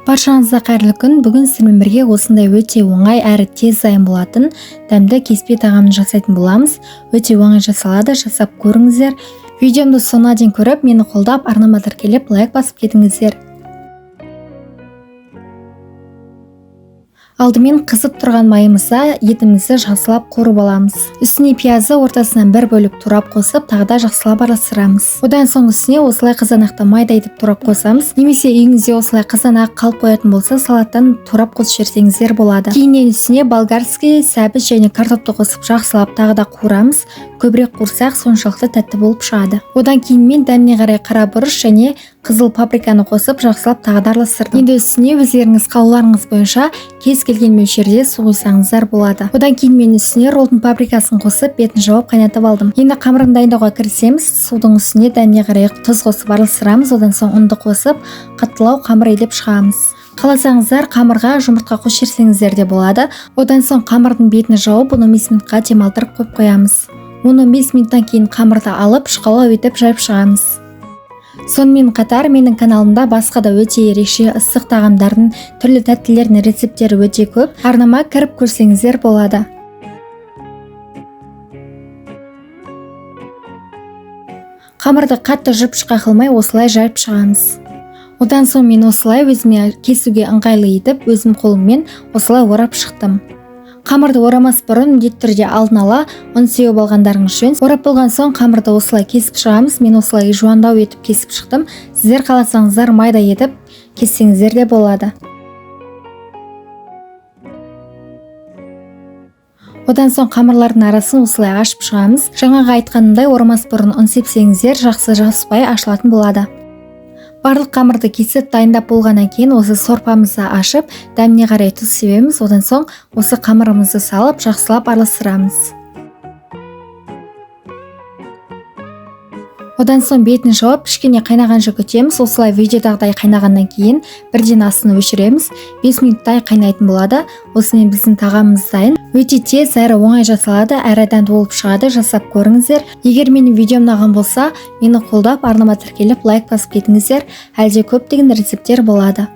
Баршаңызға қайырлы күн. Бүгін сіздермен бірге осындай өте оңай әрі тез дайын болатын дәмді кеспе тағамын жасайтын боламыз. Өте оңай жасалады, жасап көріңіздер. Видеомды соңына дейін көріп, мені қолдап, арнама тіркеліп, лайк басып кетіңіздер. Алдымен қызып тұрған майымызда етімізді жақсылап қуырып аламыз. Үстіне пиязды ортасынан бір бөліп турап қосып, тағы да жақсылап араластырамыз. Одан соң үстіне осылай қызанақта майда етіп турап қосамыз. Немесе үйіңізде осылай қызанақ қалып қоятын болса, салаттан турап қосып жіберсеңіздер болады. Кейіннен үстіне болгарский, сәбіз және картопты қосып жақсылап тағы да қуырамыз. Көбірек қуырсақ соншалықты тәтті болып шығады. Одан кейін мен дәміне қарай қара бұрыш және қызыл паприканы қосып жақсылап тағы да араластырдым. Енді үстіне өздеріңіз қалауларыңыз бойынша кез келген мөлшерде су құйсаңыздар болады. Одан кейін мен үстіне роллтың паприкасын қосып, бетін жауып қайнатып алдым. Енді қамырын дайындауға кірісеміз. Судың үстіне дәміне қарай тұз қосып араластырамыз. Одан соң ұнды қосып, қаттылау қамыр илеп шығамыз. Қаласаңыздар қамырға жұмыртқа қосып жіберсеңіздер де болады. Одан соң қамырдың бетін жауып, оны 5 минутқа демалтырып қойып қоямыз. Оны 5 минуттан кейін қамырды алып, шұқалау етіп жайып шығамыз. Сонымен қатар менің каналымда басқа да өте ерекше ыстық тағамдардың түрлі тәттілердің рецептері өте көп. Арнама кіріп көрсеңіздер болады. Қамырды қатты жіп-жықа қылмай осылай жайып шығамыз. Одан соң мен осылай өзіме кесуге ыңғайлы етіп, өзім қолыммен осылай орап шықтым. Қамырды орамас бұрын міндетті түрде алдын ала ұн сеуіп алғандарыңыз жөн. Орап болған соң қамырды осылай кесіп шығамыз. Мен осылай жуандау етіп кесіп шықтым. Сіздер қаласаңыздар майда етіп кессеңіздер де болады. Одан соң қамырлардың арасын осылай ашып шығамыз. Жаңағы айтқанымдай орамас бұрын ұн сепсеңіздер жақсы жаспай ашылатын болады. Барлық қамырды кесіп дайындап болғаннан кейін осы сорпамызды ашып, дәміне қарай тұз себеміз. Одан соң осы қамырымызды салып, жақсылап араластырамыз. Одан соң бетін жауып, кішкене қайнағанша күтеміз. Осылай видеодағыдай қайнағаннан кейін бірден астын өшіреміз. 5 минуттай қайнайтын болады. Осымен біздің тағамымыз дайын. Өте тез әрі оңай жасалады, әрі дәмді болып шығады. Жасап көріңіздер. Егер менің видеом ұнаған болса, мені қолдап, арнама тіркеліп, лайк басып кетіңіздер. Әлде көптеген рецепттер болады.